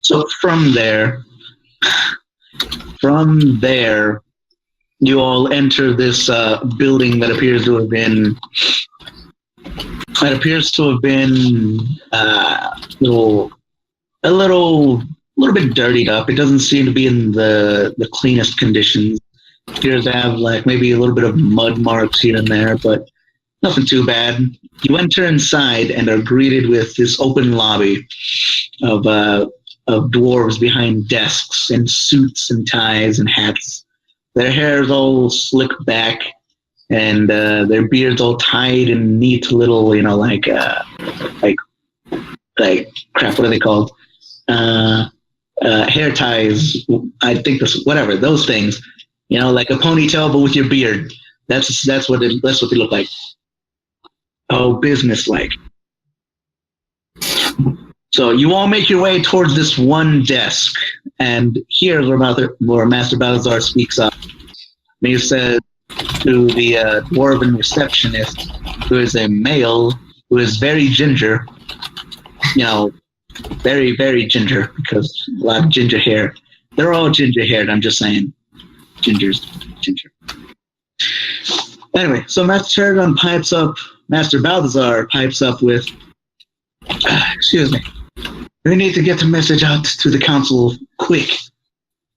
So from there, you all enter this building that appears to have been a little bit dirtied up. It doesn't seem to be in the cleanest conditions. It appears to have like maybe a little bit of mud marks here and there, but nothing too bad. You enter inside and are greeted with this open lobby of dwarves behind desks in suits and ties and hats. Their hair is all slicked back, and their beards all tied in neat little, like crap. What are they called? Hair ties. I think whatever those things. Like a ponytail, but with your beard. That's what they look like. Oh, business-like. So you all make your way towards this one desk, and here's where Master Balthazar speaks up. And he says to the dwarven receptionist, who is a male, who is very ginger, very, very ginger, because a lot of ginger hair. They're all ginger-haired, I'm just saying. Ginger. Anyway, so Master Balthazar pipes up with, excuse me, we need to get the message out to the council quick,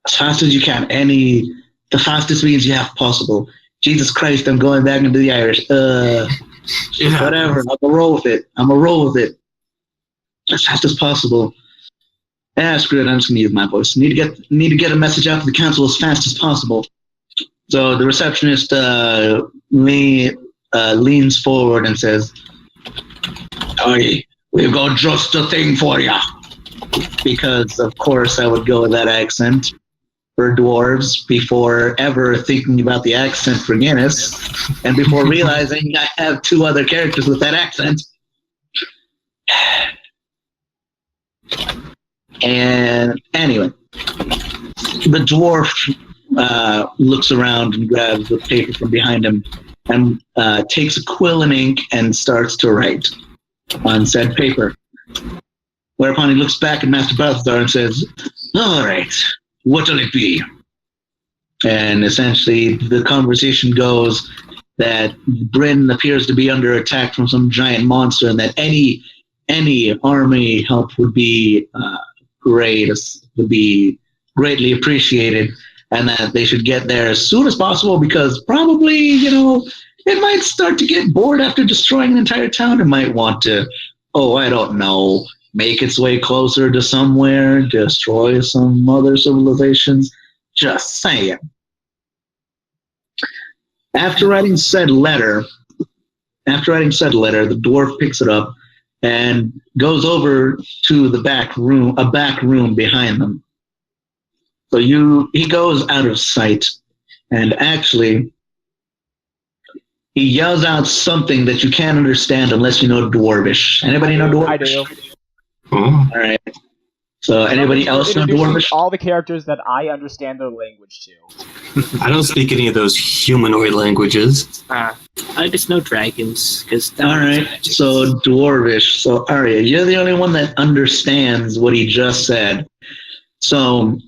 as fast as you can, the fastest means you have possible. Jesus Christ, I'm going back into the Irish. Whatever, I'm gonna roll with it. As fast as possible. Screw it, I'm just gonna use my voice. Need to get a message out to the council as fast as possible. So the receptionist leans forward and says, "Aye, we've got just the thing for ya." Because of course I would go with that accent for dwarves before ever thinking about the accent for Guinness, and before realizing I have two other characters with that accent. And anyway, the dwarf looks around and grabs the paper from behind him and takes a quill and ink and starts to write on said paper. Whereupon he looks back at Master Balthazar and says, "All right, what'll it be?" And essentially the conversation goes that Bryn appears to be under attack from some giant monster, and that any army help would be greatly appreciated, and that they should get there as soon as possible because probably, it might start to get bored after destroying an entire town. It might want to, I don't know, make its way closer to somewhere, destroy some other civilizations. Just saying. After writing said letter, the dwarf picks it up and goes over to a back room behind them. So he goes out of sight, and actually he yells out something that you can't understand unless you know Dwarvish. Anybody know Dwarvish? I do. All right. So anybody else know Dwarvish? All the characters that I understand their language to. I don't speak any of those humanoid languages. I just know dragons. All right, so Dwarvish. So Arya, you're the only one that understands what he just said. So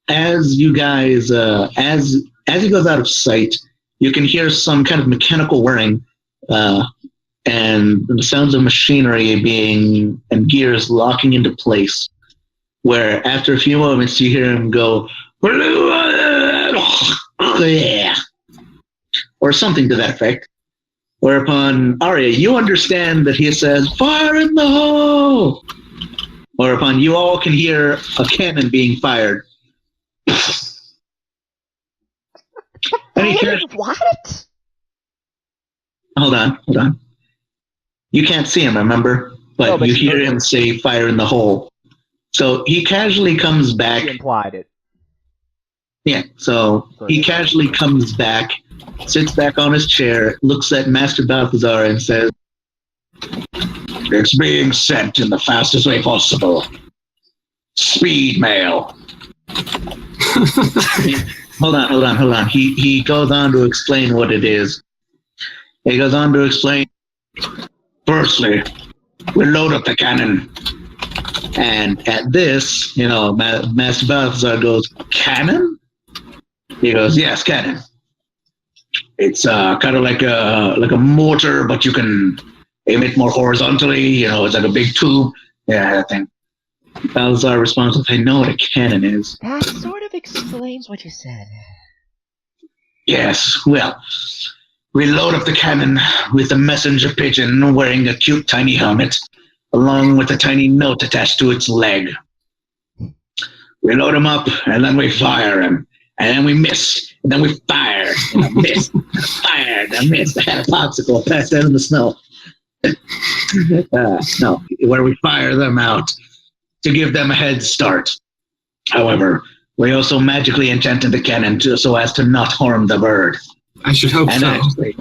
as you guys, as he goes out of sight, you can hear some kind of mechanical whirring, and the sounds of machinery and gears locking into place. Where after a few moments you hear him go, or something to that effect. Whereupon, Arya, you understand that he says, "Fire in the hole!" Whereupon you all can hear a cannon being fired. What? Hold on. You can't see him, remember? But you hear him say, "Fire in the hole." So he casually comes back. He implied it. Yeah, so he casually comes back, sits back on his chair, looks at Master Balthazar and says, "It's being sent in the fastest way possible. Speed mail." Hold on. He goes on to explain what it is. He goes on to explain, "Firstly, we load up the cannon. And at this, Master Balthazar goes, cannon? He goes, yes, cannon. It's kind of like a mortar, but you can aim it more horizontally. It's like a big tube. Yeah, that thing. Balthazar responds with, I know what a cannon is. That sort of explains what you said. Yes, well, we load up the cannon with a messenger pigeon wearing a cute tiny helmet, along with a tiny note attached to its leg. We load him up, and then we fire him. And then we miss. And then we fire. And I missed. I fired. I missed. I had a popsicle. I passed out in the snow. No, where we fire them out to give them a head start. However, we also magically enchanted the cannon so as to not harm the bird. I should hope And so. actually,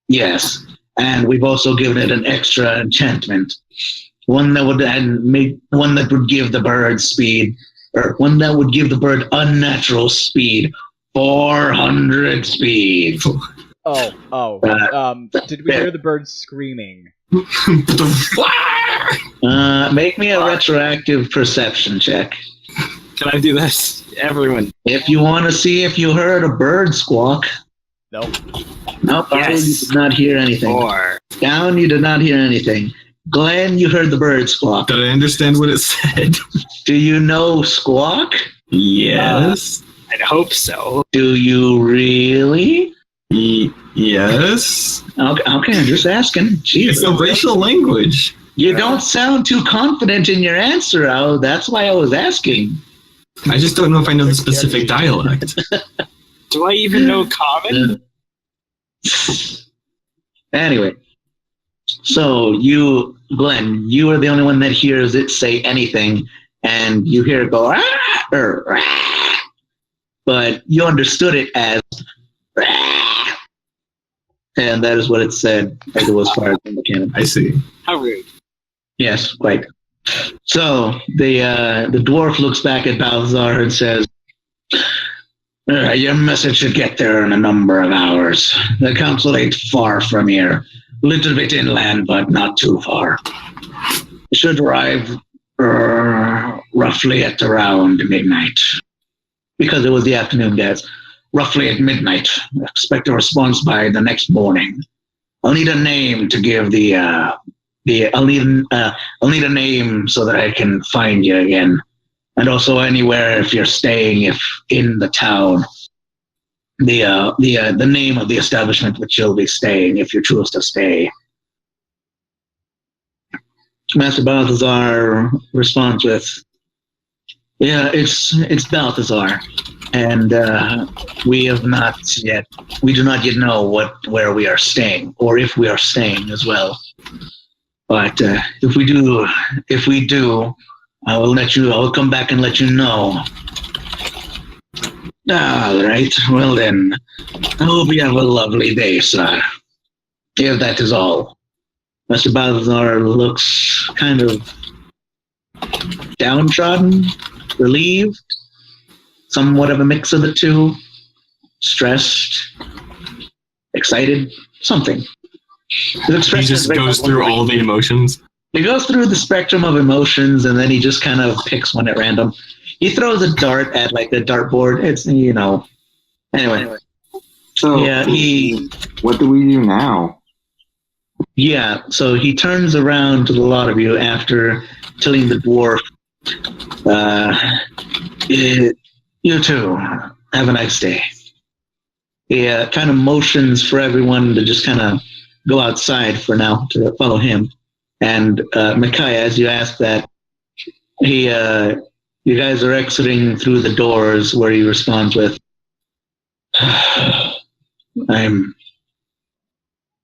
yes. And we've also given it an extra enchantment. One that would give the bird speed, or one that would give the bird unnatural speed, 400 speed. Did we hear the bird screaming? Make me a retroactive perception check. Can I do this? Everyone. If you want to see if you heard a bird squawk. Nope. Nope, Yes. you did not hear anything. 4. Down, you did not hear anything. Glenn, you heard the bird squawk. Did I understand what it said? Do you know squawk? Yes. I'd hope so. Do you really? Yes. Okay, I'm just asking. It's Jesus. a racial language. You don't sound too confident in your answer, Al. That's why I was asking. I just don't know if I know the specific dialect. Do I even know common? Anyway, so Glenn, you are the only one that hears it say anything, and you hear it go, "Ah," or "Rah," but you understood it as, "Rah," and that is what it said as it was fired from the cannon. I see. How rude. Yes, quite. So the dwarf looks back at Balthazar and says, your message should get there in a number of hours. The council ain't far from here. Little bit inland, but not too far. It should arrive roughly at around midnight. Because it was the afternoon, guys. Roughly at midnight. Expect a response by the next morning. I'll need a name to give I'll need a name so that I can find you again. And also anywhere if you're staying, if in the town, the name of the establishment which you'll be staying if you choose to stay. Master Balthazar responds with, yeah, it's Balthazar, and we do not yet know where we are staying, or if we are staying as well. But if we do, I will come back and let you know. All right. Well then, I hope you have a lovely day, sir. If that is all. Master Balthazar looks kind of downtrodden, relieved, somewhat of a mix of the two, stressed, excited, something. He just goes through all the emotions. He goes through the spectrum of emotions, and then he just kind of picks one at random. He throws a dart at like the dartboard. It's Anyway. So Yeah, what do we do now? Yeah, so he turns around to the lot of you after telling the dwarf, you too, have a nice day. He kind of motions for everyone to just kind of go outside for now to follow him. And Micaiah, as you asked that, you guys are exiting through the doors where he responds with, I'm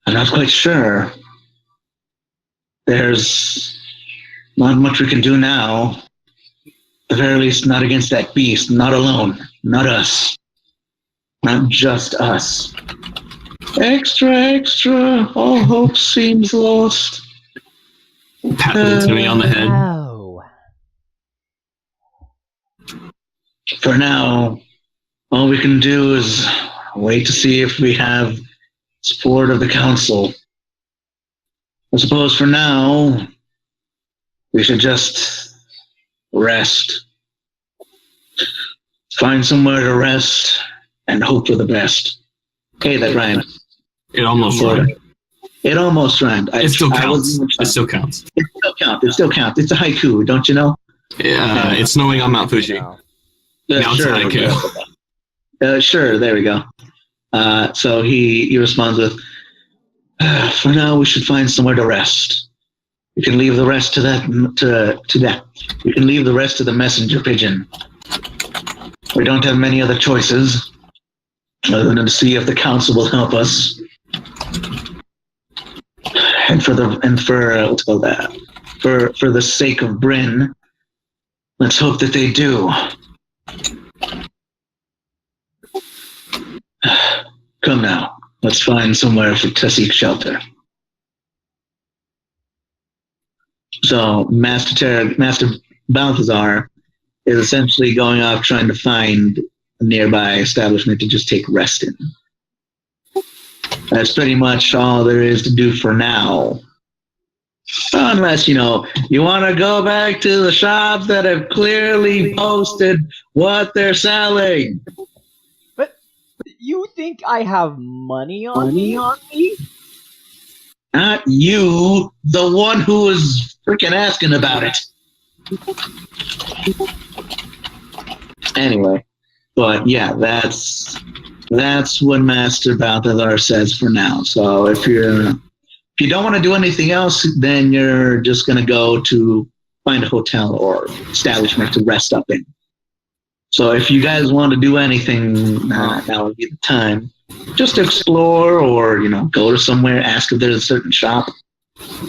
not quite sure. There's not much we can do now. At the very least, not against that beast, not alone, not us. Not just us. Extra, all hope seems lost. Pat the Timmy on the head. Oh. For now, all we can do is wait to see if we have support of the council. I suppose for now, We should just rest. Find somewhere to rest and hope for the best. Hey, that rhymed. It almost rhymed. It almost rhymed. It still counts. It still counts. It still counts. It's a haiku, don't you know? It's snowing on Mount Fuji. Now it's a haiku. Sure, there we go. So he responds with, for now we should find somewhere to rest. We can leave the rest to that. We can leave the rest to the messenger pigeon. We don't have many other choices other than to see if the council will help us. And for the sake of Bryn, let's hope that they do. Come now, let's find somewhere to seek shelter. So Master Balthazar is essentially going off trying to find a nearby establishment to just take rest in. That's pretty much all there is to do for now. Unless, you want to go back to the shops that have clearly posted what they're selling. But you think I have money on me? Not you, the one who was freaking asking about it. Anyway, but yeah, that's what Master Balthazar says for now. So if you don't want to do anything else, then you're just going to go to find a hotel or establishment to rest up in. So if you guys want to do anything, now would be the time. Just explore or, go to somewhere, ask if there's a certain shop.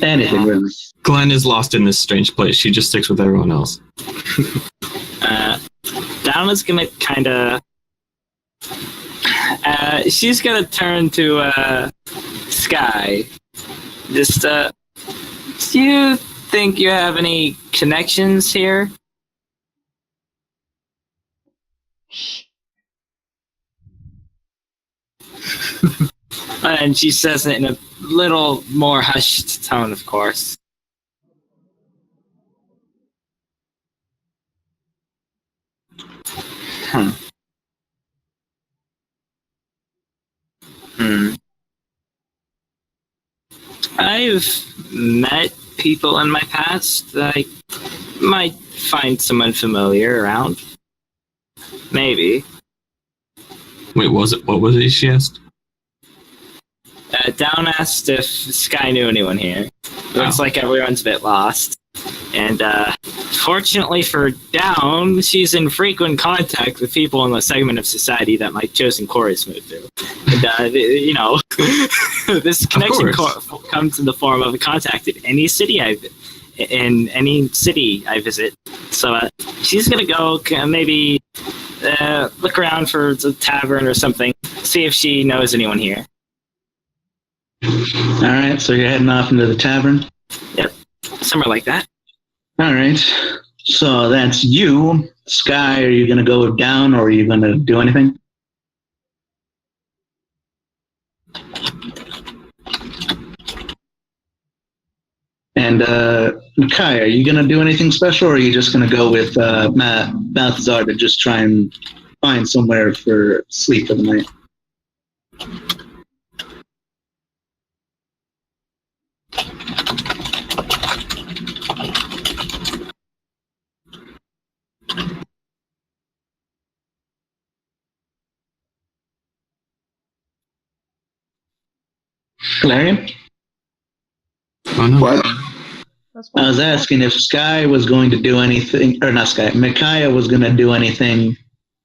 Anything, really. Glenn is lost in this strange place. She just sticks with everyone else. Donna's gonna kind of... she's gonna turn to Sky. Just, do you think you have any connections here? And she says it in a little more hushed tone, of course. I've met people in my past that I might find someone familiar around. Maybe. Wait, what was it she asked? Down asked if Sky knew anyone here. Looks like everyone's a bit lost. And fortunately for Down, she's in frequent contact with people in the segment of society that my chosen chorus moved through. And, this connection comes in the form of a contact in any city I visit. So she's going to go maybe look around for a tavern or something, see if she knows anyone here. All right, so you're heading off into the tavern? Yep, somewhere like that. All right, so that's you. Sky, are you going to go down or are you going to do anything? And Nakai, are you going to do anything special or are you just going to go with Balthazar to just try and find somewhere for sleep for the night? Clarion? Oh, no. What? I was asking if Sky was going to do anything, or not Sky, Micaiah was going to do anything,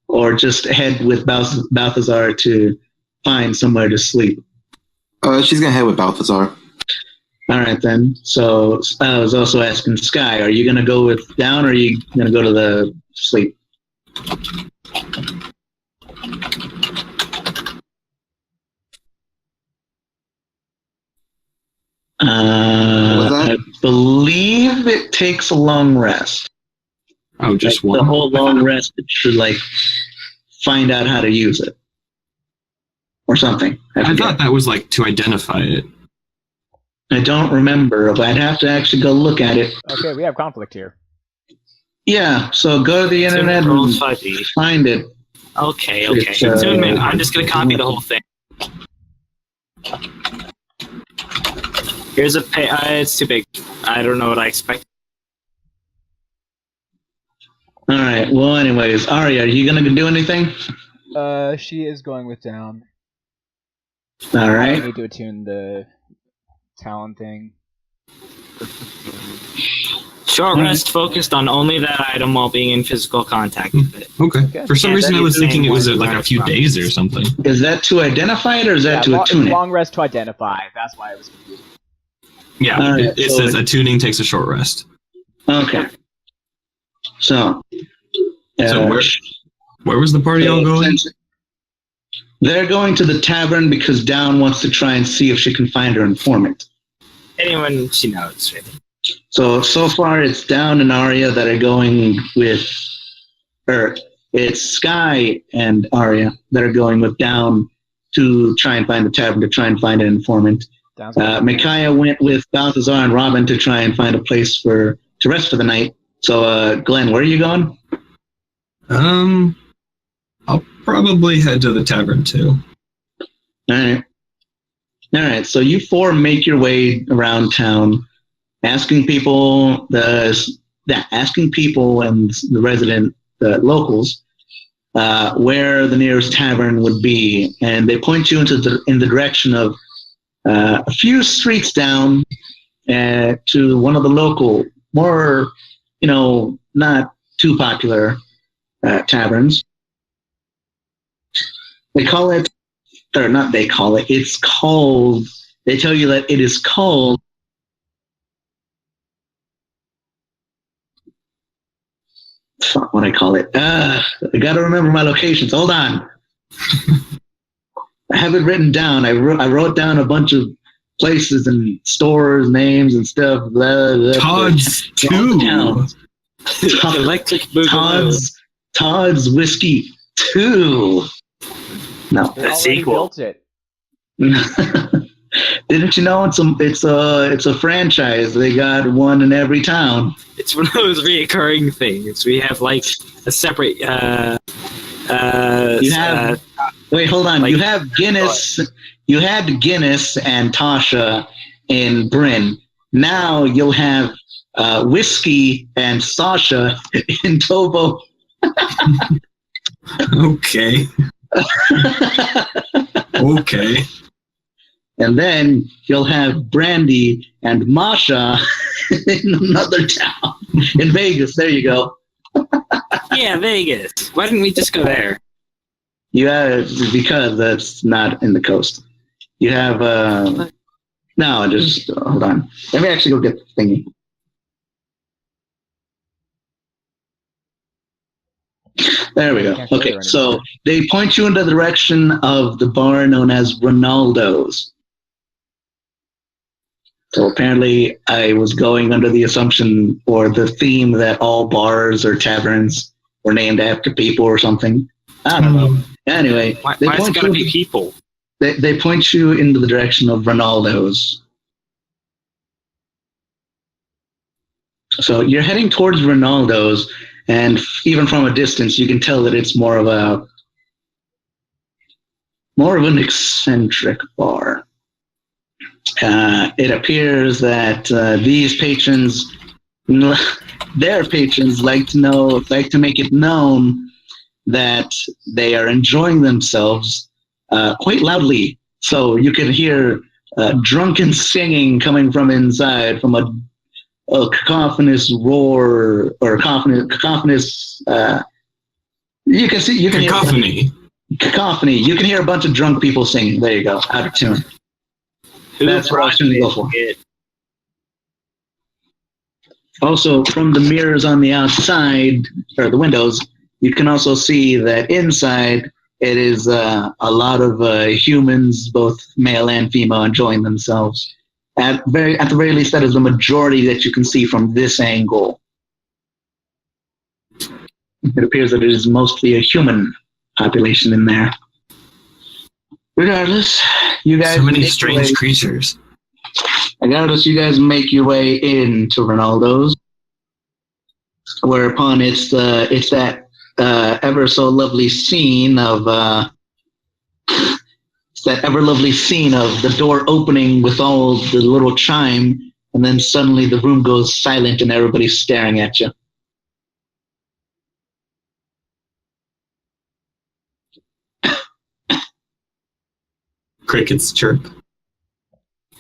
or just head with Balthazar to find somewhere to sleep. She's gonna head with Balthazar. All right, then. So I was also asking Sky, are you going to go with down, or are you going to go to the sleep? I believe it takes a long rest. Oh, just one? one? The whole long rest to, find out how to use it. Or something. I thought that was, to identify it. I don't remember, but I'd have to actually go look at it. Okay, we have conflict here. Yeah, so go to the internet and find it. Okay. It's, I'm just gonna copy the whole thing. Here's a it's too big. I don't know what I expect. All right. Well, anyways, Arya, are you gonna do anything? She is going with down. All I right. need to attune the talent thing. Short rest focused on only that item while being in physical contact with it. Okay. For some reason, I was thinking it was like a few days or something. Is that to identify it, or is that to attune it? Long rest to identify. That's why I was confused. Yeah, Right, it so says attuning takes a short rest. Okay. So where was the party all going? They're going to the tavern because Down wants to try and see if she can find her informant. Anyone she knows, really. So far it's Down and Arya that are going with, or it's Sky and Arya that are going with Down to try and find the tavern, to try and find an informant. Micaiah went with Balthazar and Robin to try and find a place to rest for the night. So, Glenn, where are you going? I'll probably head to the tavern too. All right. So you four make your way around town, asking people and the locals, where the nearest tavern would be, and they point you in the direction of a few streets down to one of the local, more, not too popular taverns. They tell you that it is called what I call it. I gotta remember my locations. Hold on. I have it written down. I wrote down a bunch of places and stores, names and stuff. Todd's 2. Electric Boogaloo. Todd's Whiskey 2. No, the sequel. Built it. Didn't you know it's a franchise? They got one in every town. It's one of those reoccurring things. We have like a separate. Wait, hold on. You have Guinness. You had Guinness and Tasha in Bryn. Now you'll have Whiskey and Sasha in Tobo. Okay. Okay. And then you'll have Brandy and Masha in another town. In Vegas. There you go. Yeah, Vegas. Why didn't we just go there? Because that's not in the coast. You have no, just hold on. Let me actually go get the thingy. There we go. Okay, so they point you in the direction of the bar known as Ronaldo's. So apparently I was going under the assumption or the theme that all bars or taverns were named after people or something. I don't know. Anyway, why is it gotta be people? They point you into the direction of Ronaldo's. So you're heading towards Ronaldo's, and even from a distance, you can tell that it's more of an eccentric bar. It appears that these patrons, their patrons, like to make it known that they are enjoying themselves quite loudly. So you can hear drunken singing coming from inside, from a cacophonous roar or cacophonous. You can hear cacophony. You can hear a bunch of drunk people singing. There you go, out of tune. That's what I was going to go for. Also, from the mirrors on the outside, or the windows, you can also see that inside it is a lot of humans, both male and female, enjoying themselves. At the very least, that is the majority that you can see from this angle. It appears that it is mostly a human population in there. Regardless, you guys. So many strange creatures. Regardless, you guys make your way into Ronaldo's, whereupon it's that ever so lovely scene of the door opening with all the little chime, and then suddenly the room goes silent and everybody's staring at you. Crickets chirp.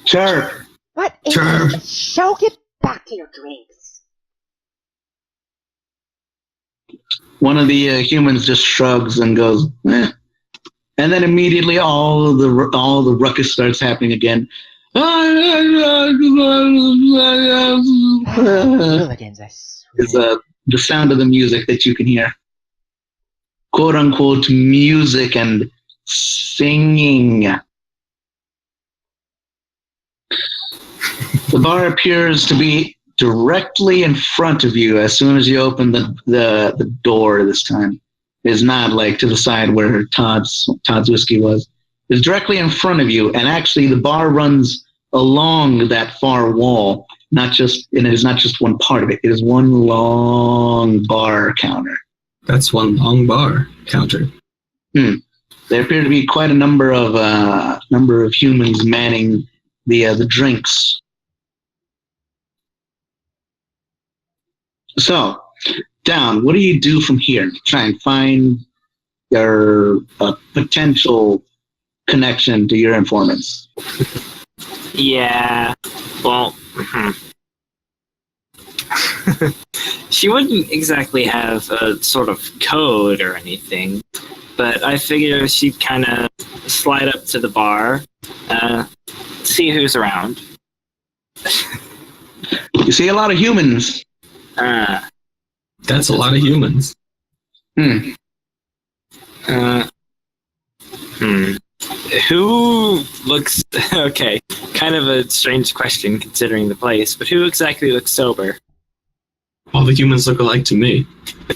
Chirp. What is Sure. this? So get back to your drinks. One of the humans just shrugs and goes, eh. And then immediately all the ruckus starts happening again. Hooligans, I Is swear. the sound of the music that you can hear. Quote unquote music and singing. The bar appears to be directly in front of you as soon as you open the door this time. It's not like to the side where Todd's whiskey was. It's directly in front of you, and actually the bar runs along that far wall. And it is not just one part of it. It is one long bar counter. That's one long bar counter. There appear to be quite a number of humans manning the drinks. So, Down, what do you do from here to try and find your potential connection to your informants? Yeah, well, she wouldn't exactly have a sort of code or anything, but I figure she'd kind of slide up to the bar, see who's around. You see a lot of humans. That's a lot of humans. Who looks okay? Kind of a strange question considering the place, but who exactly looks sober? All the humans look alike to me.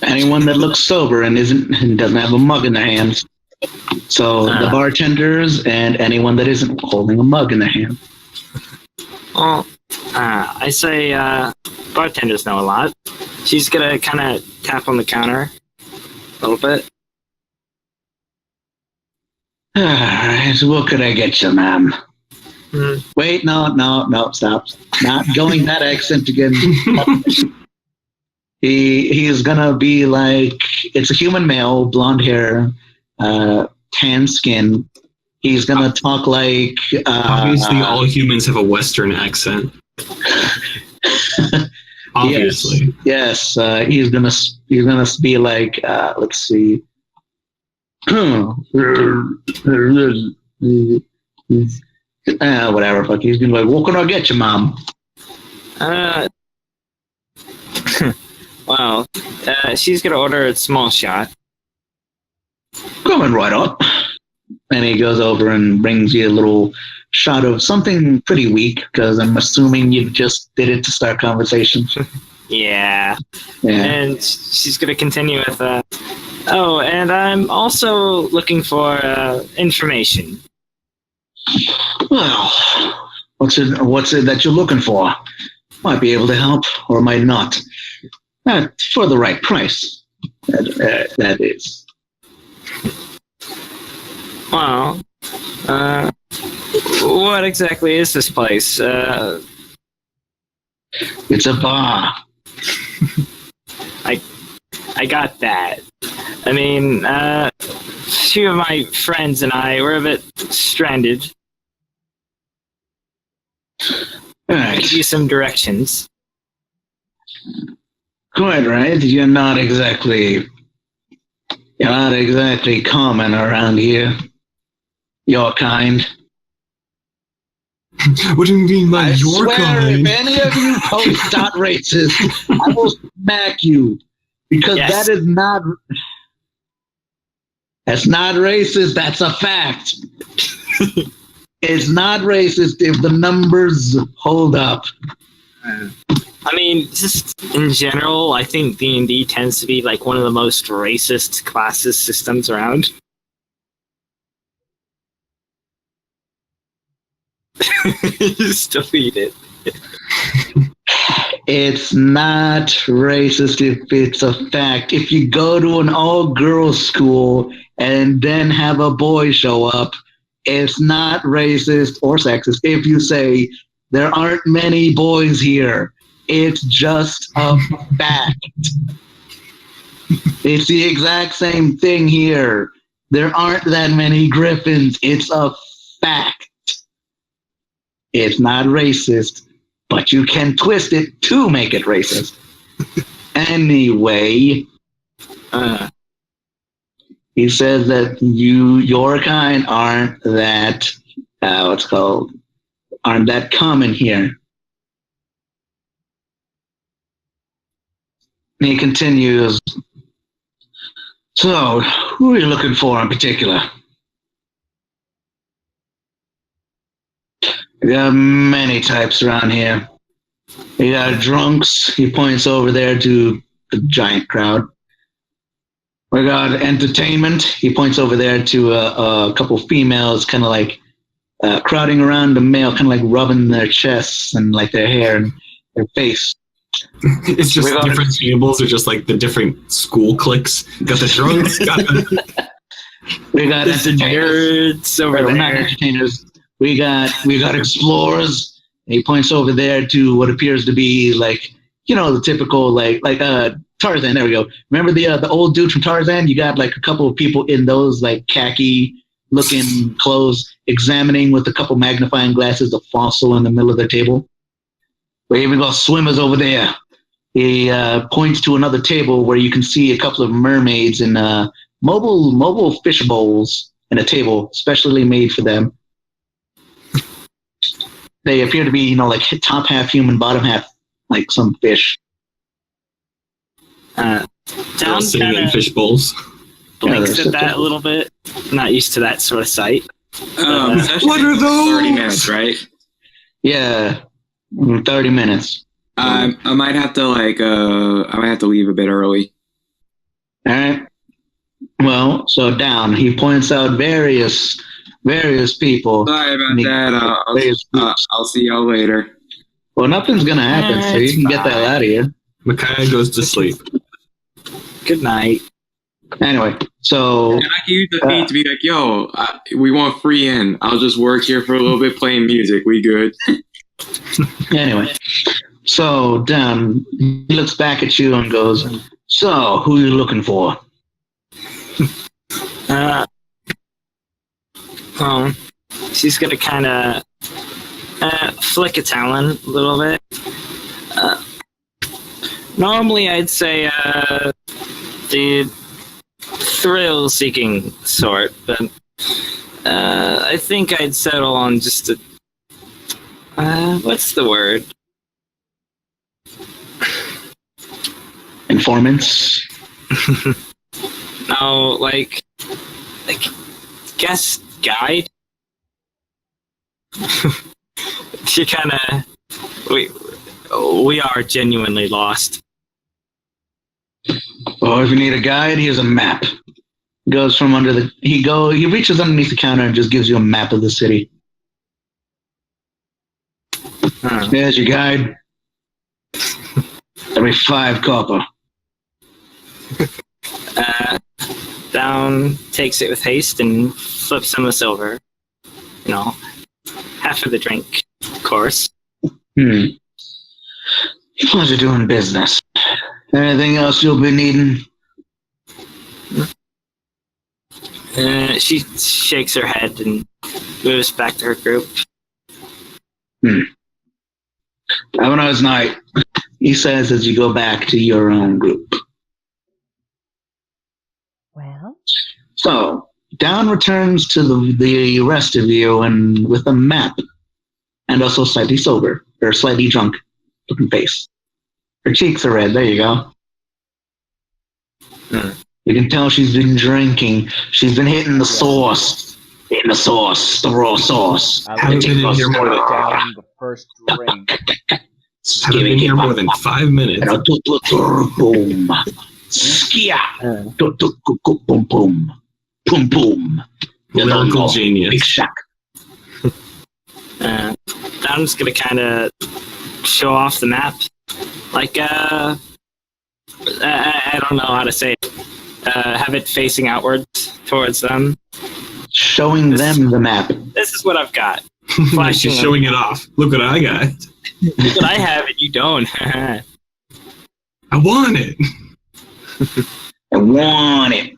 Anyone that looks sober and doesn't have a mug in their hands. So the bartenders and anyone that isn't holding a mug in their hand. Well, I say bartenders know a lot. She's gonna kind of tap on the counter a little bit. Alright, what could I get you, ma'am? Wait, no, stop. Not going that accent again. He is gonna be like, it's a human male, blonde hair, tan skin. He's gonna talk like Obviously, all humans have a Western accent. Obviously. Yes. He's gonna be like, let's see. Whatever. Fuck. He's gonna be like, what can I get you, mom? Well, she's gonna order a small shot. Coming right up. And he goes over and brings you a little shot of something pretty weak, because I'm assuming you just did it to start conversation. Yeah. And she's gonna continue with, oh, and I'm also looking for information. Well, what's it that you're looking for? Might be able to help, or might not. For the right price. That is. Well, what exactly is this place? It's a bar. I got that. I mean, a few of my friends and I were a bit stranded. All right. Give you some directions. Quite right. You're not exactly common around here. Your kind. What do you mean by I your swear, kind? if any of you post dot racist, I will smack you, because Yes. that's not racist. That's a fact. It's not racist if the numbers hold up. I mean, just in general, I think D&D tends to be like one of the most racist classes systems around. Just delete it. It's not racist if it's a fact. If you go to an all-girls school and then have a boy show up, it's not racist or sexist if you say there aren't many boys here. It's just a fact. It's the exact same thing here. There aren't that many griffins. It's a fact. It's not racist, but you can twist it to make it racist. Anyway, he says that your kind aren't that aren't that common here. And he continues. So, who are you looking for in particular? We got many types around here. We got drunks. He points over there to the giant crowd. We got entertainment. He points over there to a couple females, kind of like crowding around the male, kind of like rubbing their chests and like their hair and their face. It's just different tables or just like the different school cliques. Got the drunks, we got nerds over there. Not entertainers. We got explorers. And he points over there to what appears to be like, the typical like Tarzan. There we go. Remember the old dude from Tarzan? You got like a couple of people in those like khaki looking clothes, examining with a couple magnifying glasses the fossil in the middle of their table. We even got swimmers over there. He points to another table where you can see a couple of mermaids in mobile fish bowls and a table specially made for them. They appear to be, like top half human, bottom half like some fish. Down sitting in fish bowls. Blinks at that a little bit. Not used to that sort of sight. What are those? 30 minutes, right? Yeah, 30 minutes. I might have to leave a bit early. All right. Well, so down. He points out various people. Sorry about that. I'll see y'all later. Well, nothing's gonna happen, so you can get the hell out of here. Micaiah goes to sleep. Good night. Anyway, so and I can use the feed to be like, yo, we want free in. I'll just work here for a little bit playing music. We good. Anyway, so down. He looks back at you and goes, "So, who are you looking for?" She's gonna kind of flick a talon a little bit. Normally, I'd say the thrill-seeking sort, but I think I'd settle on just a what's the word? Informants. No, like guest guide. She kind of we are genuinely lost. Well, if you need a guide, here's a map. Goes from under the he reaches underneath the counter and just gives you a map of the city. There's your guide. Every 5 copper. Down takes it with haste and flips him the silver. Half of the drink, of course. Pleasure doing business. Anything else you'll be needing? She shakes her head and moves back to her group. Have a nice night, he says as you go back to your own group. Well? So, Down returns to the rest of you and with a map, and also slightly sober, or slightly drunk looking face. Her cheeks are red, there you go. You can tell she's been drinking. She's been hitting the sauce. Hitting the sauce, the raw sauce. I haven't been in here more than down the first drink. Haven't been here more than 5 minutes. Boom. Skia. Boom, boom. Boom, boom. Lyrical genius. Big shock. Down's gonna kind of show off the map. Like, I don't know how to say it. Have it facing outwards towards them. Showing them the map. This is what I've got. Flashing, just showing it off. Look what I got. Look what I have and you don't. I want it. I want it.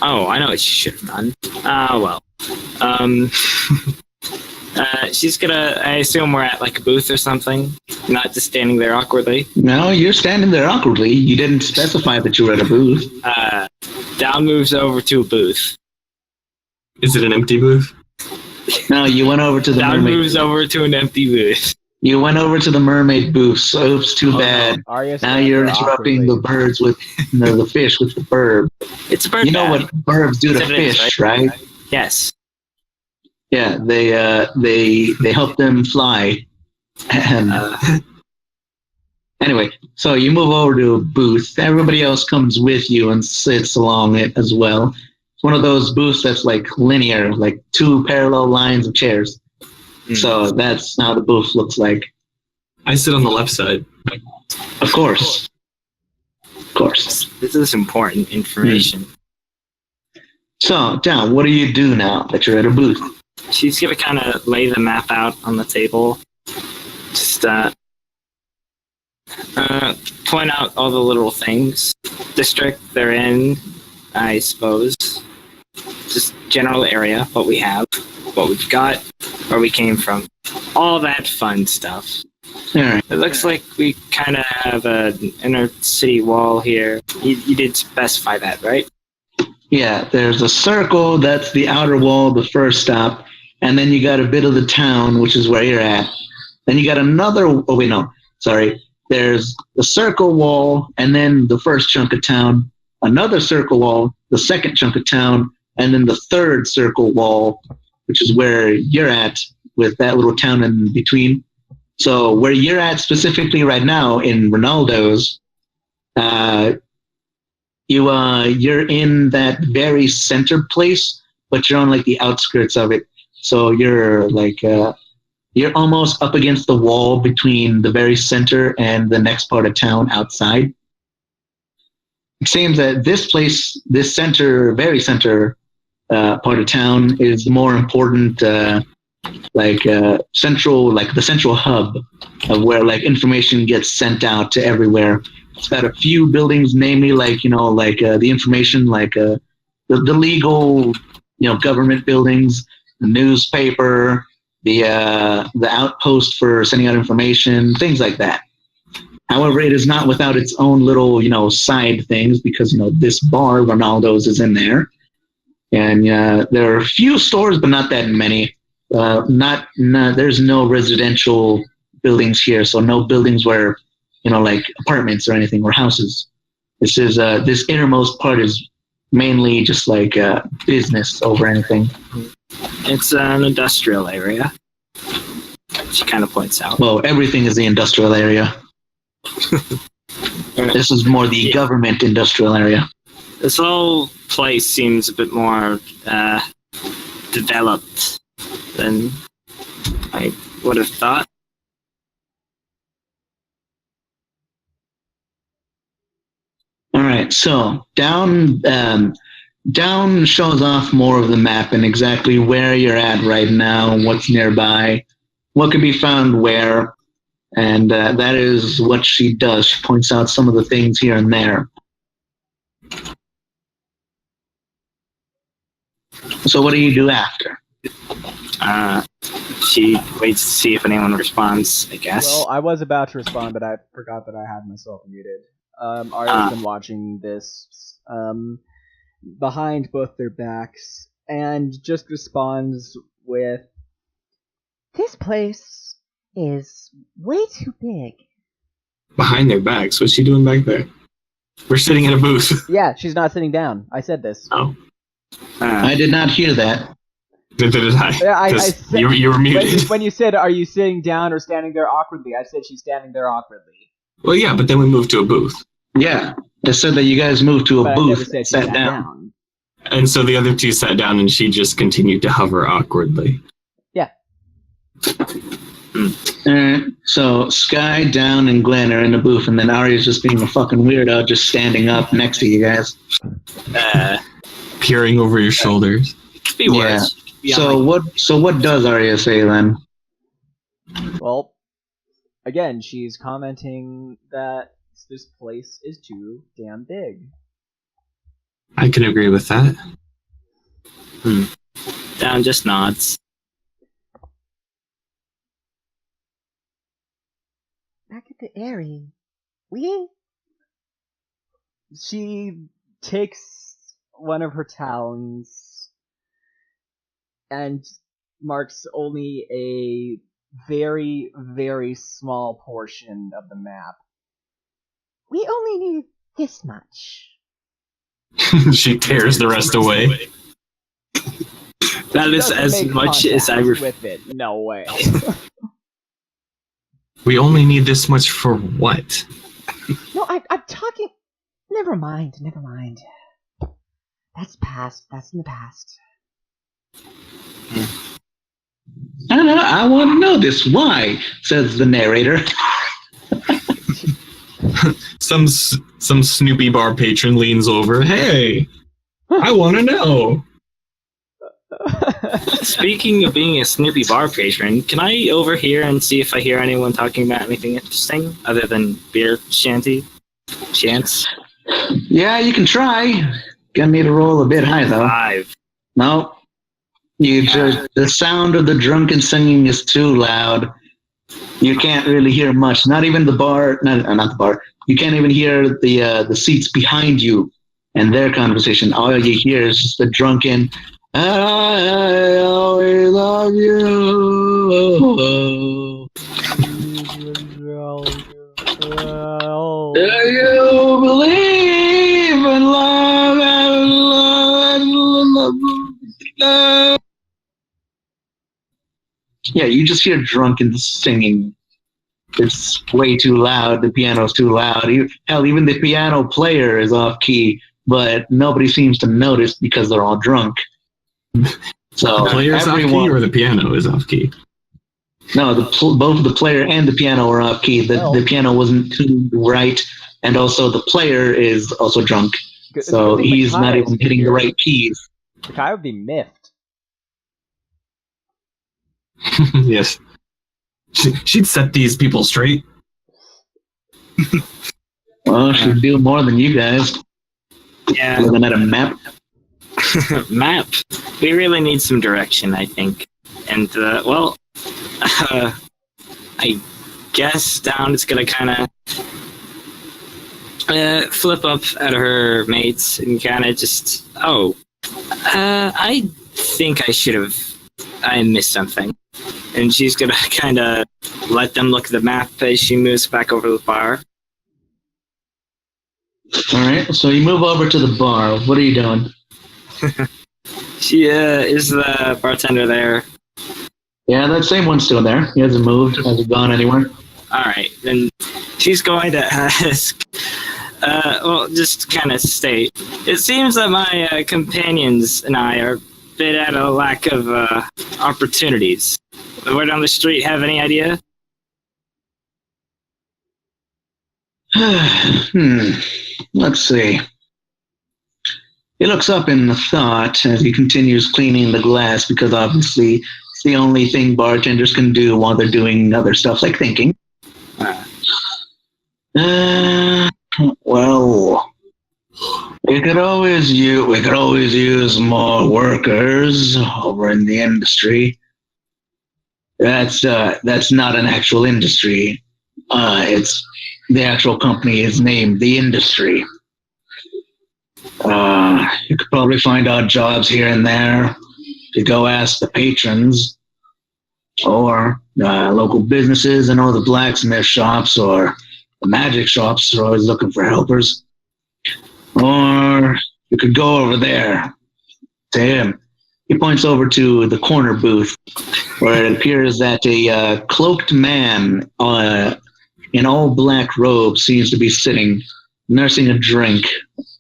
Oh, I know what she should have done. Well. She's gonna, I assume we're at like a booth or something, not just standing there awkwardly. No, you're standing there awkwardly. You didn't specify that you were at a booth. Down moves over to a booth. Is it an empty booth? No, you went over to the Down mermaid. moves over to an empty booth. You went over to the mermaid booth, so oops, too bad. No. Now you're interrupting the birds with the fish with the bird. It's a bird. You know bag. what birds do to It is, fish, right? Yes. Yeah, they help them fly. And anyway, so you move over to a booth. Everybody else comes with you and sits along it as well. It's one of those booths that's like linear, like two parallel lines of chairs. So that's how the booth looks like. I sit on the left side. Of course. Of course. This is important information. So, Down, what do you do now that you're at a booth? She's gonna kind of lay the map out on the table. Just point out all the little things. District they're in, I suppose. Just general area, what we have, what we've got, where we came from. All that fun stuff. All right. It looks like we kind of have an inner city wall here. You did specify that, right? Yeah, there's a circle, that's the outer wall, the first stop. And then you got a bit of the town, which is where you're at. Then you got there's the circle wall, and then the first chunk of town, another circle wall, the second chunk of town, and then the third circle wall, which is where you're at with that little town in between. So where you're at specifically right now in Ronaldo's, you're in that very center place, but you're on like the outskirts of it. So you're like you're almost up against the wall between the very center and the next part of town outside. It seems that this place, this center, very center part of town, is the more important, central, like the central hub of where like information gets sent out to everywhere. It's got a few buildings, namely the information, the legal, government buildings, the newspaper, the outpost for sending out information, things like that. However, it is not without its own little, side things because, this bar, Ronaldo's, is in there. And there are a few stores, but not that many. There's no residential buildings here, so no buildings where, like apartments or anything or houses. This is this innermost part is mainly just like business over anything. It's an industrial area. She kind of points out. Well, everything is the industrial area. This is more the government industrial area. This whole place seems a bit more developed than I would have thought. All right, so down shows off more of the map and exactly where you're at right now, what's nearby, what can be found where, and that is what she does. She points out some of the things here and there. So what do you do after? She waits to see if anyone responds, I guess. Well, I was about to respond, but I forgot that I had myself muted. Arya's been watching this behind both their backs and just responds with, "This place is way too big." Behind their backs? What's she doing back there? We're sitting in a booth. Yeah, she's not sitting down. I said this. Oh. I did not hear that. Did I? Yeah, I 'Cause said, you were muted. when you said, "Are you sitting down or standing there awkwardly?" I said she's standing there awkwardly. Well, yeah, but then we moved to a booth. Yeah, it said that you guys moved to a But I never booth said and she sat down. And so the other two sat down and she just continued to hover awkwardly. Yeah. Alright, so Sky, Down, and Glenn are in the booth, and then Arya's just being a fucking weirdo, just standing up next to you guys. Peering over your shoulders. Could be worse. Yeah. So what does Arya say then? Well, again, she's commenting that this place is too damn big. I can agree with that. Down just nods. Back at the Errf, She takes one of her talons and marks only a very, very small portion of the map. we only need this much. She tears the rest away. That is Doesn't as make much as I contact with it. No way. We only need this much for what? No, I'm talking. Never mind. That's past. That's in the past. I don't know, I want to know this. Why? Says the narrator. Some Snoopy bar patron leans over. Hey, I want to know. Speaking of being a Snoopy bar patron, can I overhear and see if I hear anyone talking about anything interesting other than beer chants? Yeah, you can try. Gonna need to roll a bit high though. 5. No. The sound of the drunken singing is too loud. You can't really hear much. Not even the bar. Not the bar. You can't even hear the seats behind you and their conversation. All you hear is just the drunken. I always love you. Do you believe in love and love? Yeah, you just hear drunken singing. It's way too loud. The piano's too loud. Hell, even the piano player is off key, but nobody seems to notice because they're all drunk. So The player's off key or the piano is off key? No, both the player and the piano are off key. The piano wasn't tuned right, and also the player is also drunk. So he's not even hitting the right keys. The guy would be miffed. Yes. She'd set these people straight. Well, she'd do more than you guys. Yeah. Looking at a map. Map. We really need some direction, I think. And, I guess Down is gonna kind of flip up at her mates and kind of just, I think I missed something. And she's gonna kind of let them look at the map as she moves back over to the bar. Alright, so you move over to the bar. What are you doing? She is the bartender there. Yeah, that same one's still there. He hasn't moved. Hasn't gone anywhere. Alright, then she's going to ask, just kind of state. It seems that my companions and I are a bit at a lack of opportunities. The word on the street have any idea? Let's see. He looks up in thought as he continues cleaning the glass because obviously it's the only thing bartenders can do while they're doing other stuff like thinking. Well, we could always use more workers over in the industry. That's not an actual industry. It's the actual company is named The Industry. You could probably find odd jobs here and there. You go ask the patrons or local businesses. I know the blacksmith shops or the magic shops are always looking for helpers. Or you could go over there to him. He points over to the corner booth where it appears that a cloaked man in all black robes seems to be sitting, nursing a drink.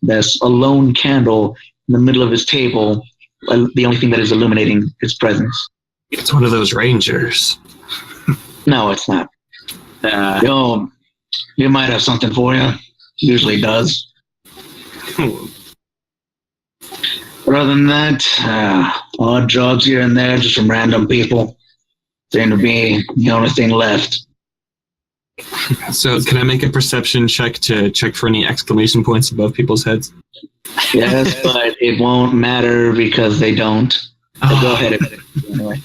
There's a lone candle in the middle of his table, the only thing that is illuminating his presence. It's one of those rangers. No, it's not. Yo, you might have something for you. Usually does. But other than that, odd jobs here and there, just from random people. Seem to be the only thing left. So, can I make a perception check to check for any exclamation points above people's heads? Yes, but it won't matter because they don't. So go ahead. Anyway.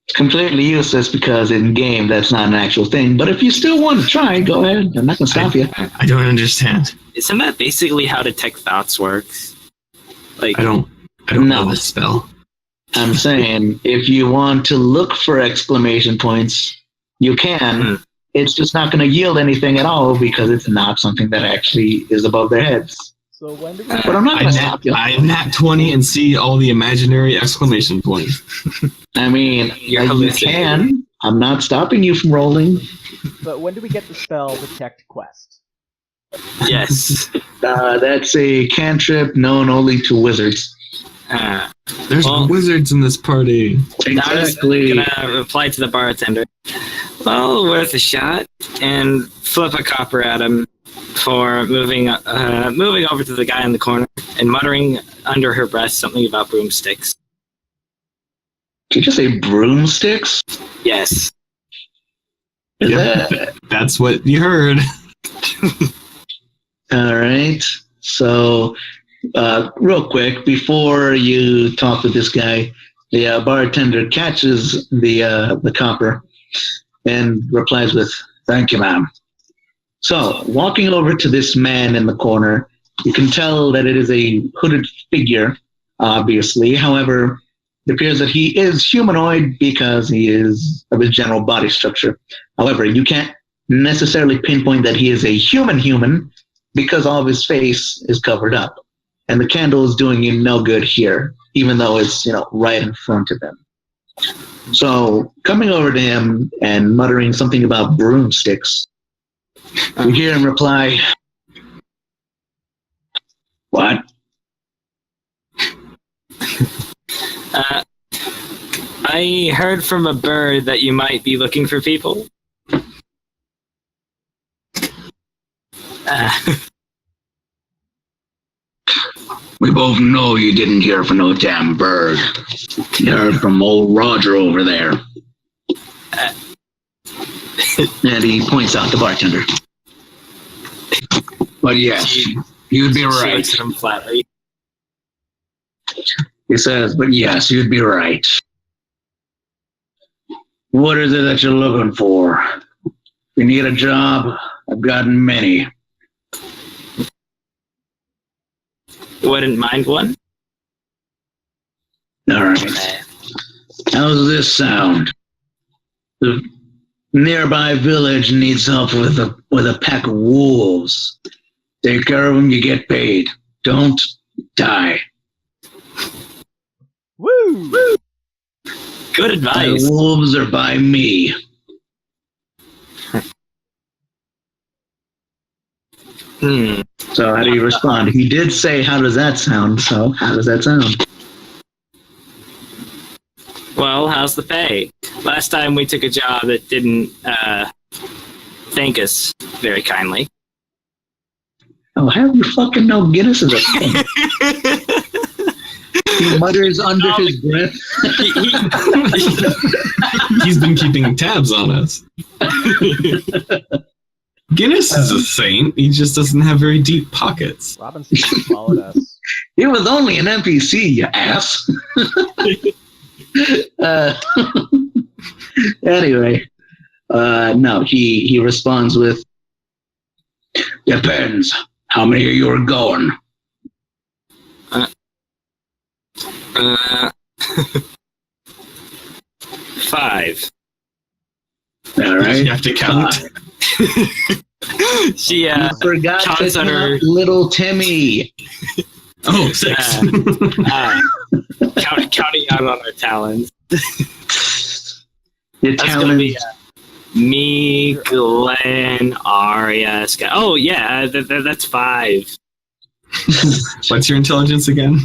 It's completely useless because in game that's not an actual thing. But if you still want to try, go ahead. I'm not going to stop you. I don't understand. Isn't that basically how detect thoughts works? Like, I don't know this spell. I'm saying if you want to look for exclamation points, you can. It's just not going to yield anything at all because it's not something that actually is above their heads. So when do we But I'm not going to stop you. I nat 20 and see all the imaginary exclamation points. I mean, You're you hallucinating. can. I'm not stopping you from rolling. But when do we get the spell Detect Quest? yes. That's a cantrip known only to wizards. There's wizards in this party. Exactly. I was gonna reply to the bartender. Well, worth a shot, and flip a copper at him for moving over to the guy in the corner and muttering under her breath something about broomsticks. Did you just say broomsticks? Yes. Yep, that's what you heard. All right. So, real quick, before you talk with this guy, the bartender catches the copper and replies with, "Thank you, ma'am." So, walking over to this man in the corner, you can tell that it is a hooded figure, obviously. However, it appears that he is humanoid because he is of his general body structure. However, you can't necessarily pinpoint that he is a human because all of his face is covered up. And the candle is doing you no good here, even though it's, right in front of him. So, coming over to him and muttering something about broomsticks, you hear him reply, "What?" I heard from a bird that you might be looking for people. We both know you didn't hear from no damn bird. You heard from old Roger over there. And he points out the bartender. But yes, you'd be right. Looks at him flatly. He says, but yes, you'd be right. What is it that you're looking for? If you need a job, I've gotten many. You wouldn't mind one? All right. How's this sound? The nearby village needs help with a pack of wolves. Take care of them, you get paid. Don't die. Woo! Good advice. The wolves are by me. So how do you respond? He did say, how does that sound? So how does that sound? Well, how's the pay? Last time we took a job that didn't thank us very kindly. Oh, how do you fucking know Guinness is a thing? He mutters under his breath. He's been keeping tabs on us. Guinness is a saint. He just doesn't have very deep pockets. Robinson followed us. He was only an NPC, you ass. Anyway, no, he responds with, "Depends. How many of you are going?" 5. All right. You have to count. She You forgot to counts on her. count little Timmy. Oh, 6. Counting out on her talons. Your That's gonna be talents. me, Glenn, Arya, Scott. Oh yeah, that's 5. What's your intelligence again?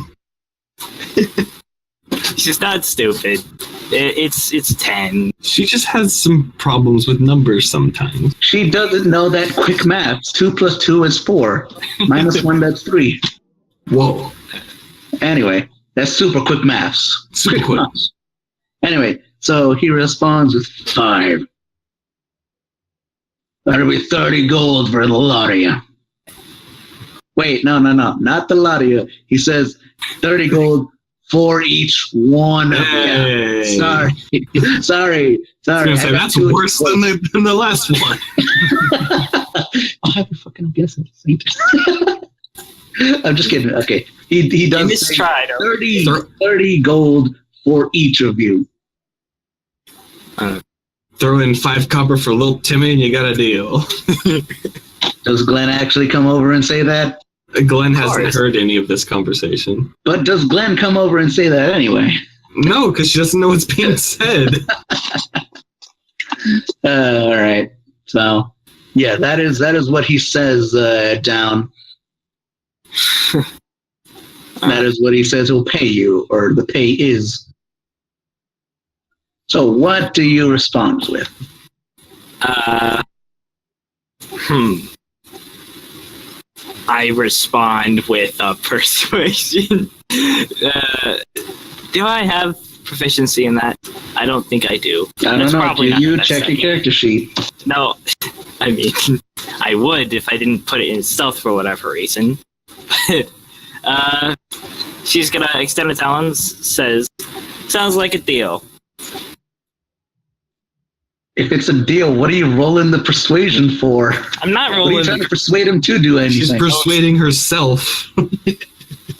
She's not stupid. It's 10. She just has some problems with numbers sometimes. She doesn't know that quick maths. 2 plus 2 is 4. Minus 1, that's 3. Whoa. Anyway, that's super quick maths. Super quick. Maths. Anyway, so he responds with 5. That'll be 30 gold for the lot of you. Wait, no, not the lot of you. He says 30 gold for each one of you. Sorry. I was gonna say, that's worse than the last one. I'll have you fucking guess it. I'm just kidding. Okay. He does say 30 gold for each of you. Throw in 5 copper for little Timmy and you got a deal. Does Glenn actually come over and say that? Glenn hasn't heard any of this conversation. But does Glenn come over and say that anyway? No, because she doesn't know what's being said. All right. So, yeah, that is what he says down. That is what he says he'll pay you, or the pay is. So what do you respond with? I respond with persuasion. Do I have proficiency in that? I don't think I do. I don't know. Do you check your character sheet? No. I mean, I would if I didn't put it in stealth for whatever reason. She's gonna extend her talons, says, sounds like a deal. If it's a deal, what are you rolling the persuasion for? I'm not rolling. What are you trying to persuade him to do anything? She's persuading herself.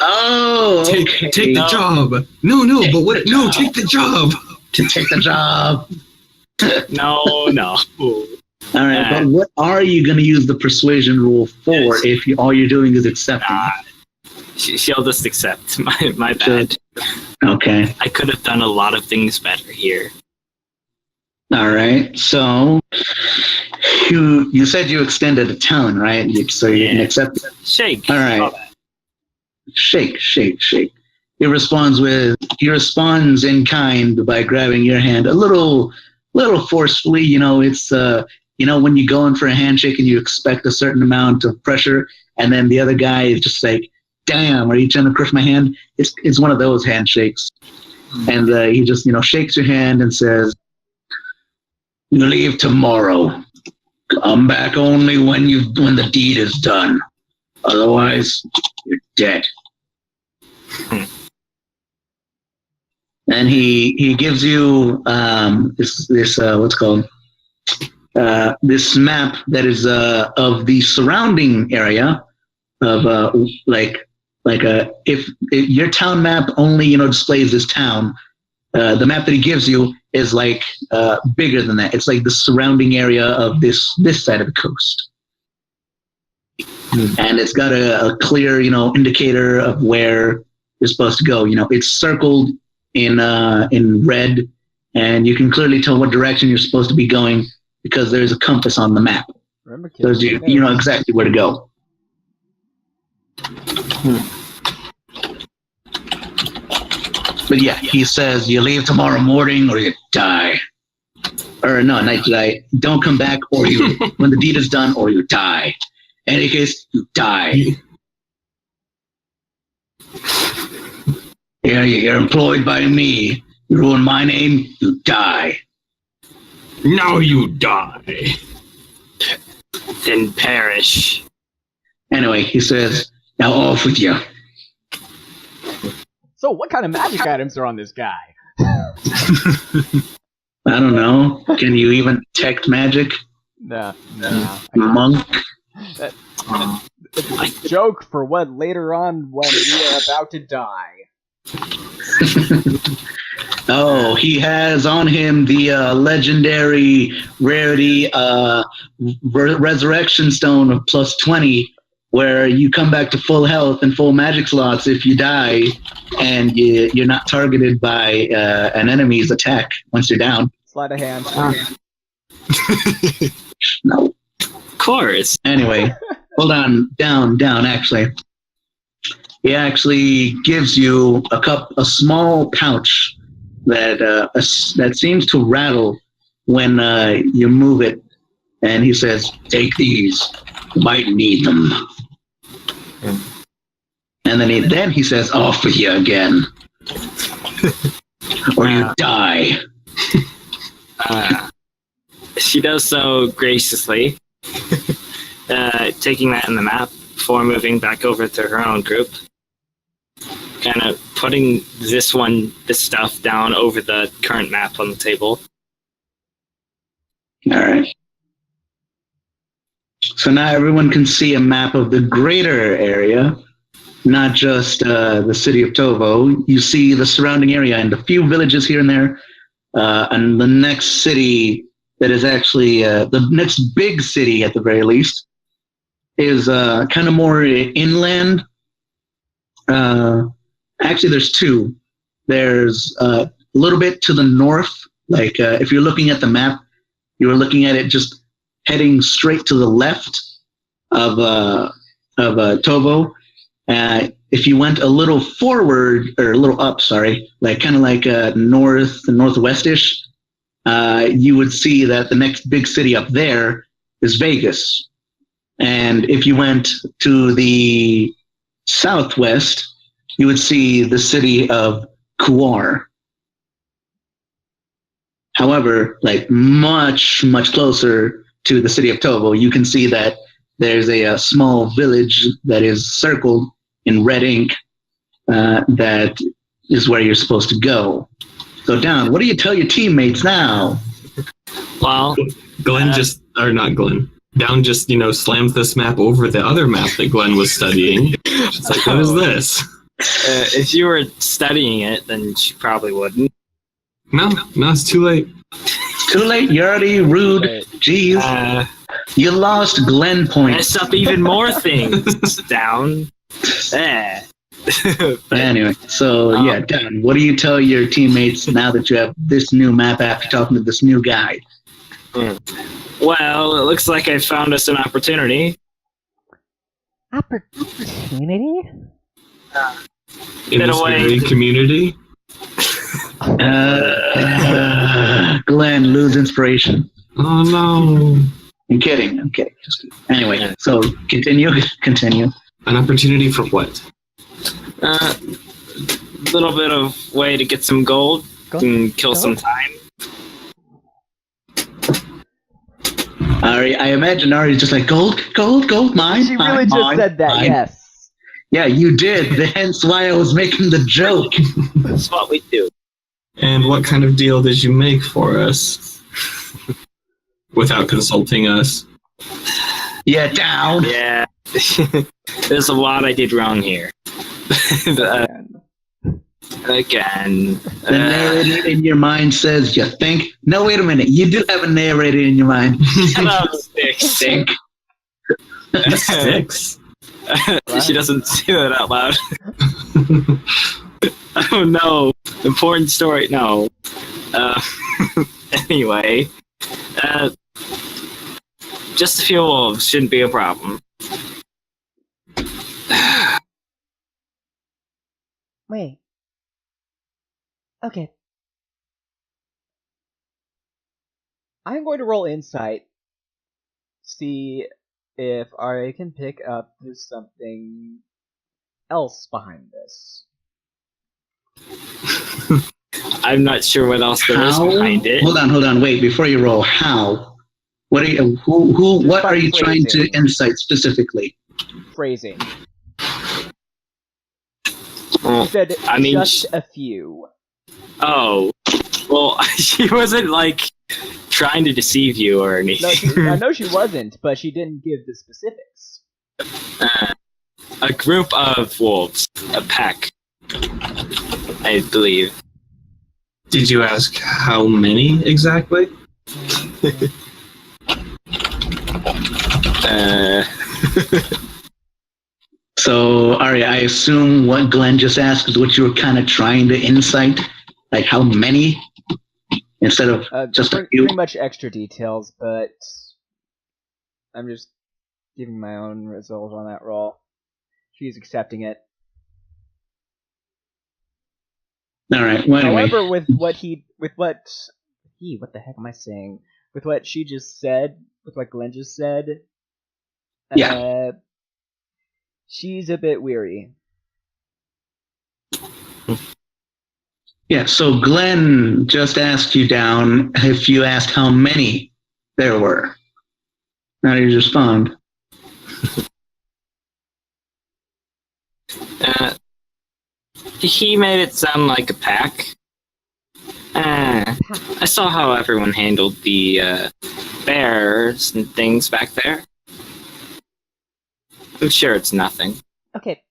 Oh, okay. Take the job. No, but what? No, take the job. To take the job. No. All right, but what are you going to use the persuasion rule for if all you're doing is accepting? She'll just accept. My bad. Okay. I could have done a lot of things better here. All right, so you said you extended a talon, right? So you can accept it. Shake. All right. Shake. He responds in kind by grabbing your hand a little forcefully. It's when you go in for a handshake and you expect a certain amount of pressure, and then the other guy is just like, "Damn, are you trying to crush my hand?" It's one of those handshakes, and he just shakes your hand and says, "You leave tomorrow. Come back only when the deed is done. Otherwise, you're dead." And he gives you this what's called this map that is of the surrounding area of if your town map only displays this town. The map that he gives you is bigger than that. It's like the surrounding area of this side of the coast. And it's got a clear, indicator of where you're supposed to go. It's circled in red, and you can clearly tell what direction you're supposed to be going because there's a compass on the map. So you know exactly where to go. But yeah, he says you leave tomorrow morning or you die. Or no, not die. Don't come back or you when the deed is done or you die. In any case, you die. Yeah, you're employed by me. You ruin my name, you die. Now you die. Then perish. Anyway, he says, now off with you. So what kind of magic items are on this guy? I don't know. Can you even detect magic? No. Monk? It's a joke for when later on when we are about to die. Oh, he has on him the legendary rarity resurrection stone of plus 20, where you come back to full health and full magic slots if you die, and you're not targeted by an enemy's attack once you're down. Sleight of hand. No. Of course. Anyway, hold on. Down, actually. he actually gives you a small pouch that seems to rattle when you move it, and he says, "Take these. You might need them." And then he says, "Off with you again, or you die." She does so graciously, taking that in the map before moving back over to her own group. Kind of putting this stuff down over the current map on the table. All right. So now everyone can see a map of the greater area, not just the city of Tovo. You see the surrounding area and a few villages here and there. And the next city that is actually the next big city, at the very least, is kind of more inland. Actually, there's two. There's a little bit to the north. Like if you're looking at the map, you are looking at it just heading straight to the left of Tovo. If you went a little forward or a little up, like kind of like northwestish, you would see that the next big city up there is Vegas. And if you went to the southwest, you would see the city of Kuar. However, like much, much closer to the city of Tovo, you can see that there's a small village that is circled in red ink that is where you're supposed to go. So, Down, what do you tell your teammates now? Well, Down just, slams this map over the other map that Glenn was studying. She's like, what is this? If you were studying it, then she probably wouldn't. No, it's too late. It's too late. You're already rude. Jeez. You lost Glenn points. Mess up even more things. Down. Anyway, so yeah, Down, what do you tell your teammates now that you have this new map after talking to this new guy? Well, it looks like I found us an opportunity. Opportunity? In this very community? Glenn, lose inspiration. Oh no. I'm kidding. Just kidding. Anyway, so continue. An opportunity for what? Little bit of way to get some gold and kill some time. Ari, I imagine Ari's just like, gold, mine. She really just said that, yes. Yeah, you did. Hence why I was making the joke. That's what we do. And what kind of deal did you make for us? Without consulting us. Yeah, Down. Yeah. There's a lot I did wrong here. Again. The narrator in your mind says, you think? No, wait a minute. You do have a narrator in your mind. Shut up, Six. Six? She doesn't say that out loud. Oh no. Important story. No. Anyway. Just a few wolves shouldn't be a problem. Wait. Okay. I'm going to roll insight. See if I can pick up there's something else behind this. I'm not sure what else there is behind it. Hold on. Wait, before you roll, how? What are you? What are you trying to insight specifically? Phrasing. Well, You said I mean, just a few. Oh, well, she wasn't like trying to deceive you or anything. No, I know she wasn't, but she didn't give the specifics. A group of wolves, a pack, I believe. Did you ask how many exactly? So, Ari, I assume what Glenn just asked is what you were kind of trying to insight, like how many, instead of just a few. Pretty much extra details, but I'm just giving my own result on that roll. She's accepting it. All right. Well, anyway. However, what the heck am I saying? With what she just said, with what Glenn just said, Yeah. she's a bit weary. Yeah, so Glenn just asked you down if you asked how many there were. How do you respond? He made it sound like a pack. I saw how everyone handled the bears and things back there. I'm sure it's nothing. Okay,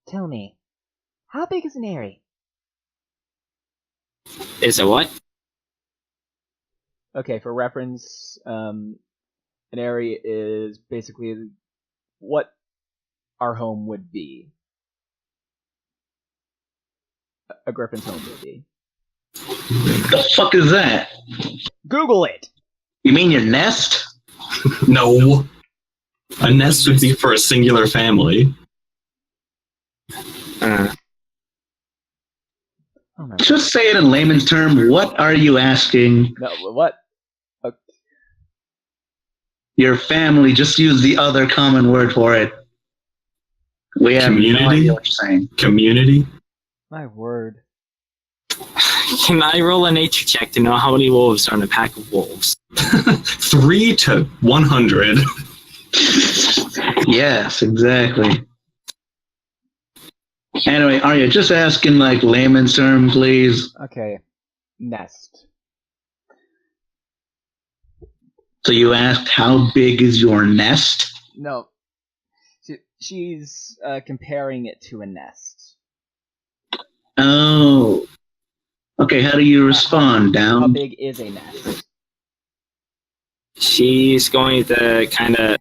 tell me. How big is an Errf? Is it what? Okay, for reference, an area is basically what our home would be. A griffin's home would be. The fuck is that? Google it! You mean your nest? No. A nest would be for a singular family. Oh my Just say it in layman's term. What are you asking No, what? your family? Just use the other common word for it. We have no Community? idea what you're saying. Community? My word. Can I roll a nature check to know how many wolves are in a pack of wolves? 3 to 100. Yes, exactly. Anyway, Arya, just asking like layman's term, please. Okay. Nest. So you asked how big is your nest? No. She's comparing it to a nest. Oh. Okay, how do you respond, How Down? big is a nest? She's going to kind of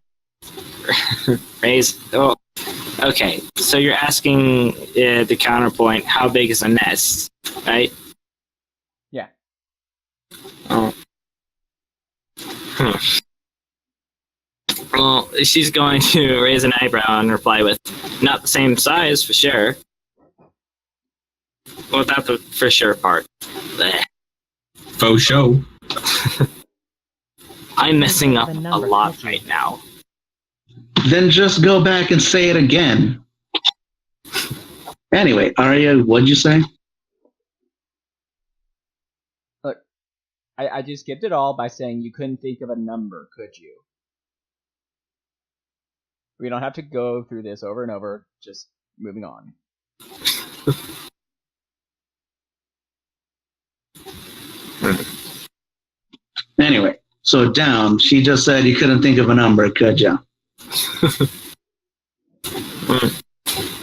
raise. Oh, okay. So you're asking the counterpoint: how big is a nest, right? Yeah. Oh. Well, she's going to raise an eyebrow and reply with, "Not the same size for sure." Without the for sure part. Blech. Faux show. I'm messing up The a number, lot could you? right now. Then just go back and say it again. Anyway, Arya, what'd you say? Look, I just skipped it all by saying you couldn't think of a number, could you? We don't have to go through this over and over, just moving on. Anyway, so Down, she just said you couldn't think of a number, could you?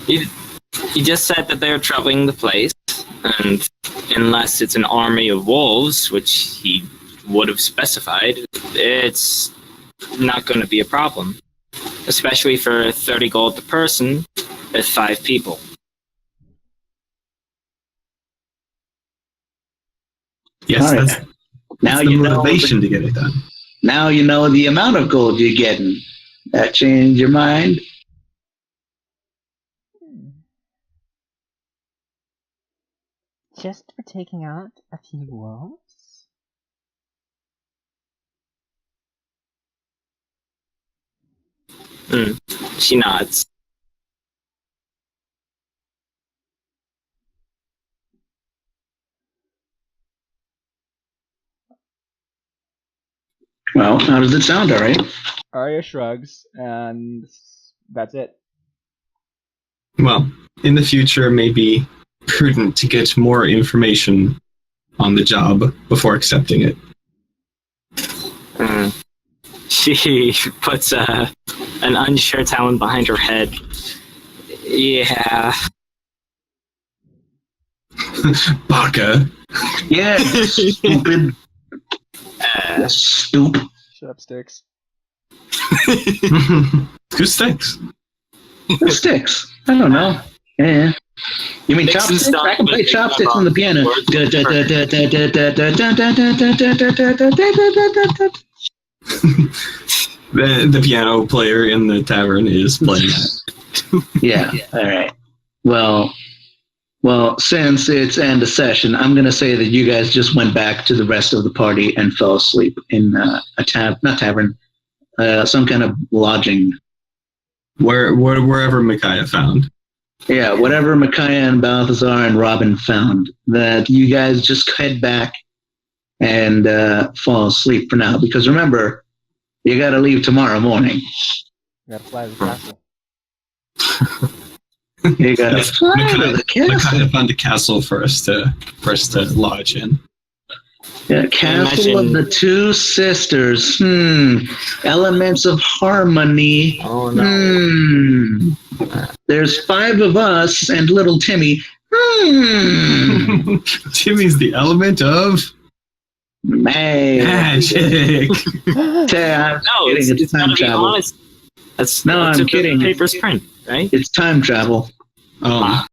He just said that they're troubling the place, and unless it's an army of wolves, which he would have specified, it's not going to be a problem. Especially for 30 gold per person with 5 people. Yes, All right. that's Now the you know motivation to get it done. now you know the amount of gold you're getting. That changed your mind? Just for taking out a few wolves? She nods. Well, how does it sound, all right? Arya shrugs, and that's it. Well, in the future, it may be prudent to get more information on the job before accepting it. She puts an unsure talon behind her head. Yeah. Baka. Yeah, stupid. Stupid. Shut up, Sticks. Who sticks? The sticks. I don't know. Yeah. You mean Sticks and chopsticks? stuff, I can but play they chopsticks come on the up piano. The piano player in the tavern is playing that. Yeah. All right. Well, Well, since it's end of session, I'm going to say that you guys just went back to the rest of the party and fell asleep in not tavern, some kind of lodging. Wherever Micaiah found. Yeah, whatever Micaiah and Balthazar and Robin found, that you guys just head back and fall asleep for now. Because remember, you got to leave tomorrow morning. We gotta fly to the castle. You got to fly to the castle. Micaiah found a castle for us to lodge in. Yeah, Castle of the Two Sisters. Elements of harmony. Oh no. There's 5 of us and little Timmy. Timmy's the element of magic. No, it's time gotta be travel. honest. No, that's I'm kidding. Paper's print, right? It's time travel. Oh.